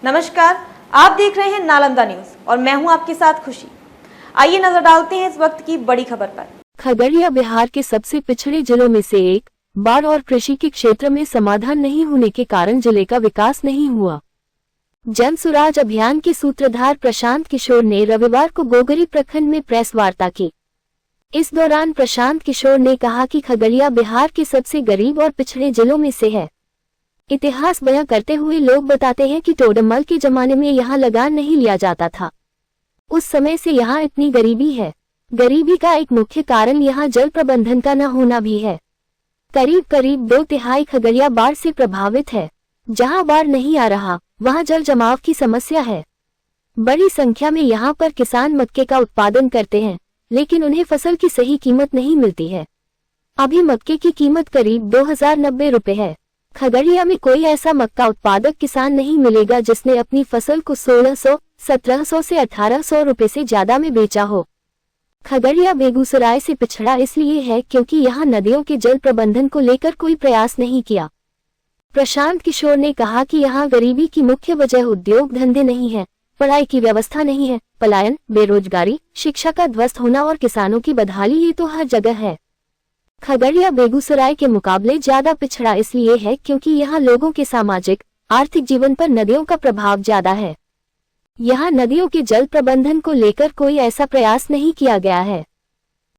नमस्कार, आप देख रहे हैं नालंदा न्यूज और मैं हूं आपके साथ खुशी। आइए नजर डालते हैं इस वक्त की बड़ी खबर पर। खगड़िया बिहार के सबसे पिछड़े जिलों में से एक, बाढ़ और कृषि के क्षेत्र में समाधान नहीं होने के कारण जिले का विकास नहीं हुआ। जन सुराज अभियान के सूत्रधार प्रशांत किशोर ने रविवार को गोगरी प्रखंड में प्रेस वार्ता की। इस दौरान प्रशांत किशोर ने कहा कि खगड़िया बिहार के सबसे गरीब और पिछड़े जिलों में से है। इतिहास बयां करते हुए लोग बताते हैं कि टोडरमल के जमाने में यहाँ लगान नहीं लिया जाता था। उस समय से यहाँ इतनी गरीबी है। गरीबी का एक मुख्य कारण यहाँ जल प्रबंधन का न होना भी है। करीब 2/3 खगड़िया बाढ़ से प्रभावित है। जहाँ बाढ़ नहीं आ रहा वहाँ जल जमाव की समस्या है। बड़ी संख्या में यहाँ पर किसान मक्के का उत्पादन करते हैं, लेकिन उन्हें फसल की सही कीमत नहीं मिलती है। अभी मक्के की कीमत करीब 2090 रुपए है। खगड़िया में कोई ऐसा मक्का उत्पादक किसान नहीं मिलेगा जिसने अपनी फसल को 1600, 1700 से 1800 रुपए से ज्यादा में बेचा हो। खगड़िया बेगूसराय से पिछड़ा इसलिए है क्योंकि यहाँ नदियों के जल प्रबंधन को लेकर कोई प्रयास नहीं किया। प्रशांत किशोर ने कहा कि यहाँ गरीबी की मुख्य वजह उद्योग धंधे नहीं है, पढ़ाई की व्यवस्था नहीं है, पलायन, बेरोजगारी, शिक्षा का ध्वस्त होना और किसानों की बदहाली ये तो हर जगह है। खगड़िया बेगूसराय के मुकाबले ज्यादा पिछड़ा इसलिए है क्योंकि यहाँ लोगों के सामाजिक आर्थिक जीवन पर नदियों का प्रभाव ज्यादा है। यहाँ नदियों के जल प्रबंधन को लेकर कोई ऐसा प्रयास नहीं किया गया है।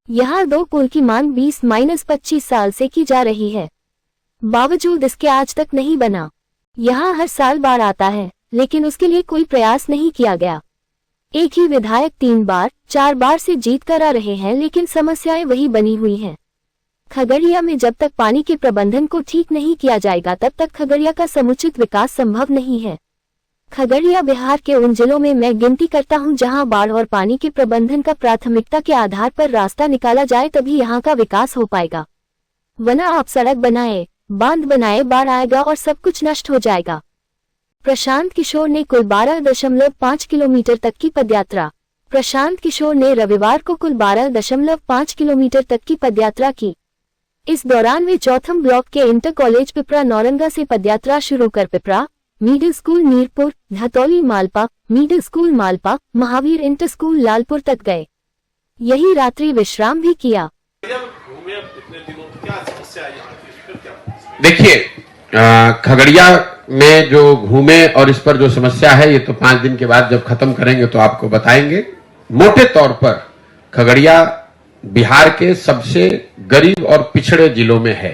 यहाँ 2 पुल की मांग 20-25 साल से की जा रही है, बावजूद इसके आज तक नहीं बना। यहाँ हर साल बाढ़ आता है, लेकिन उसके लिए कोई प्रयास नहीं किया गया। एक ही विधायक 3-4 बार से जीत कर आ रहे हैं, लेकिन समस्याएं वही बनी हुई हैं। खगड़िया में जब तक पानी के प्रबंधन को ठीक नहीं किया जाएगा तब तक खगड़िया का समुचित विकास संभव नहीं है। खगड़िया बिहार के उन जिलों में मैं गिनती करता हूं जहां बाढ़ और पानी के प्रबंधन का प्राथमिकता के आधार पर रास्ता निकाला जाए तभी यहां का विकास हो पाएगा। वरना आप सड़क बनाए, बांध बनाए, बाढ़ आएगा और सब कुछ नष्ट हो जाएगा। प्रशांत किशोर ने कुल 12.5 किलोमीटर तक की पदयात्रा प्रशांत किशोर ने रविवार को कुल 12.5 किलोमीटर तक की पदयात्रा की। इस दौरान वे चौथम ब्लॉक के इंटर कॉलेज पिपरा नौरंगा से पदयात्रा शुरू कर Pipra middle school Meerpur, Dhatauli Malpa, middle school Malpa, Mahavir inter school Lalpur तक गए। यही रात्रि विश्राम भी किया। देखिए, खगड़िया में जो घूमे और इस पर जो समस्या है ये तो 5 दिन के बाद जब खत्म करेंगे तो आपको बताएंगे। मोटे तौर पर खगड़िया बिहार के सबसे गरीब और पिछड़े जिलों में है।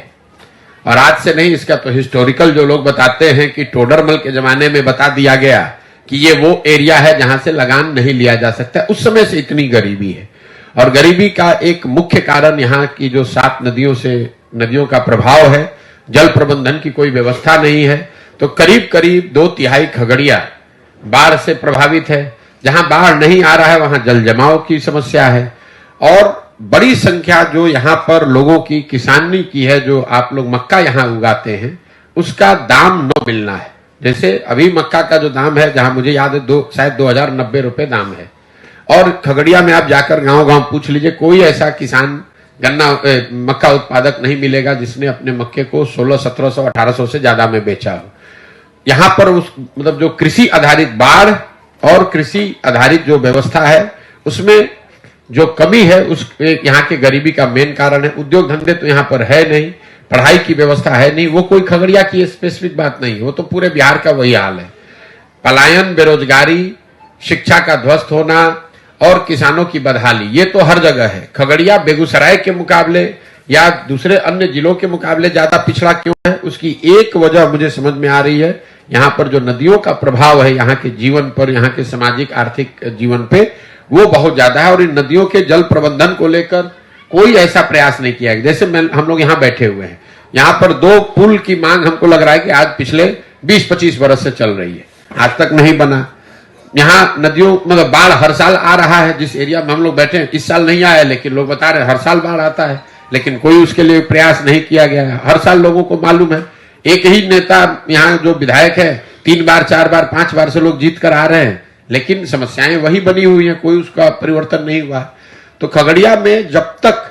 और आज से नहीं, इसका तो हिस्टोरिकल जो लोग बताते हैं कि टोडरमल के जमाने में बता दिया गया कि ये वो एरिया है जहां से लगान नहीं लिया जा सकता। उस समय से इतनी गरीबी है। और गरीबी का एक मुख्य कारण यहाँ की जो 7 नदियों का प्रभाव है, जल प्रबंधन की कोई व्यवस्था नहीं है। तो करीब 2/3 खगड़िया बाढ़ से प्रभावित है। जहां बाढ़ नहीं आ रहा है वहां जल जमाव की समस्या है। और बड़ी संख्या जो यहाँ पर लोगों की किसानी की है, जो आप लोग मक्का यहाँ उगाते हैं, उसका दाम न मिलना है। जैसे अभी मक्का का जो दाम है, जहां मुझे याद है शायद 2090 रुपए दाम है। और खगड़िया में आप जाकर गांव पूछ लीजिए, कोई ऐसा किसान मक्का उत्पादक नहीं मिलेगा जिसने अपने मक्के को 1600, 1700, 1800 से ज्यादा में बेचा हो। यहाँ पर मतलब जो कृषि आधारित बाढ़ और कृषि आधारित जो व्यवस्था है उसमें जो कमी है, उस यहाँ के गरीबी का मेन कारण है। उद्योग धंधे तो यहाँ पर है नहीं, पढ़ाई की व्यवस्था है नहीं। वो कोई खगड़िया की स्पेसिफिक बात नहीं, वो तो पूरे बिहार का वही हाल है। पलायन, बेरोजगारी, शिक्षा का ध्वस्त होना और किसानों की बदहाली, ये तो हर जगह है। खगड़िया बेगूसराय के मुकाबले या दूसरे अन्य जिलों के मुकाबले ज्यादा पिछड़ा क्यों है, उसकी एक वजह मुझे समझ में आ रही है। यहाँ पर जो नदियों का प्रभाव है यहाँ के जीवन पर, यहाँ के सामाजिक आर्थिक जीवन पे, वो बहुत ज्यादा है। और इन नदियों के जल प्रबंधन को लेकर कोई ऐसा प्रयास नहीं किया गया। जैसे हम लोग यहाँ बैठे हुए हैं, यहाँ पर 2 पुल की मांग हमको लग रहा है कि आज पिछले 20-25 वर्ष से चल रही है, आज तक नहीं बना। यहाँ नदियों मतलब बाढ़ हर साल आ रहा है। जिस एरिया में हम लोग बैठे हैं, इस साल नहीं आया, लेकिन लोग बता रहे हैं हर साल बाढ़ आता है, लेकिन कोई उसके लिए प्रयास नहीं किया गया है। हर साल लोगों को मालूम है। एक ही नेता यहाँ जो विधायक है 3 बार, 4 बार, 5 बार से लोग जीत कर आ रहे हैं, लेकिन समस्याएं वही बनी हुई हैं, कोई उसका परिवर्तन नहीं हुआ। तो खगड़िया में जब तक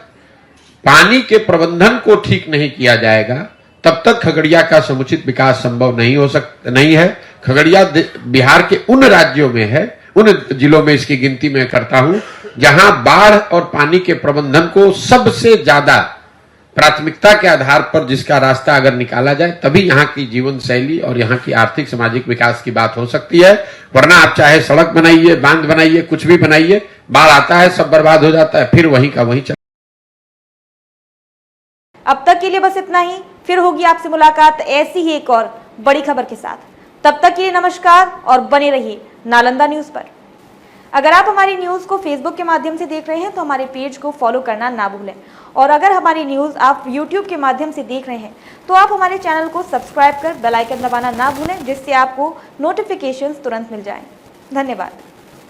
पानी के प्रबंधन को ठीक नहीं किया जाएगा तब तक खगड़िया का समुचित विकास संभव नहीं है। खगड़िया बिहार के उन राज्यों में है, उन जिलों में इसकी गिनती मैं करता हूं जहां बाढ़ और पानी के प्रबंधन को सबसे ज्यादा प्राथमिकता के आधार पर जिसका रास्ता अगर निकाला जाए तभी यहाँ की जीवन शैली और यहाँ की आर्थिक सामाजिक विकास की बात हो सकती है। वरना आप चाहे सड़क बनाइए, बांध बनाइए, कुछ भी बनाइए, बाढ़ आता है, सब बर्बाद हो जाता है, फिर वहीं का वहीं चल। अब तक के लिए बस इतना ही। फिर होगी आपसे मुलाकात ऐसी ही एक और बड़ी खबर के साथ। तब तक के लिए नमस्कार और बने रहिए नालंदा न्यूज पर। अगर आप हमारी न्यूज को फेसबुक के माध्यम से देख रहे हैं तो हमारे पेज को फॉलो करना ना भूलें, और अगर हमारी न्यूज आप यूट्यूब के माध्यम से देख रहे हैं तो आप हमारे चैनल को सब्सक्राइब कर बेल आइकन दबाना ना भूलें, जिससे आपको नोटिफिकेशंस तुरंत मिल जाएं। धन्यवाद।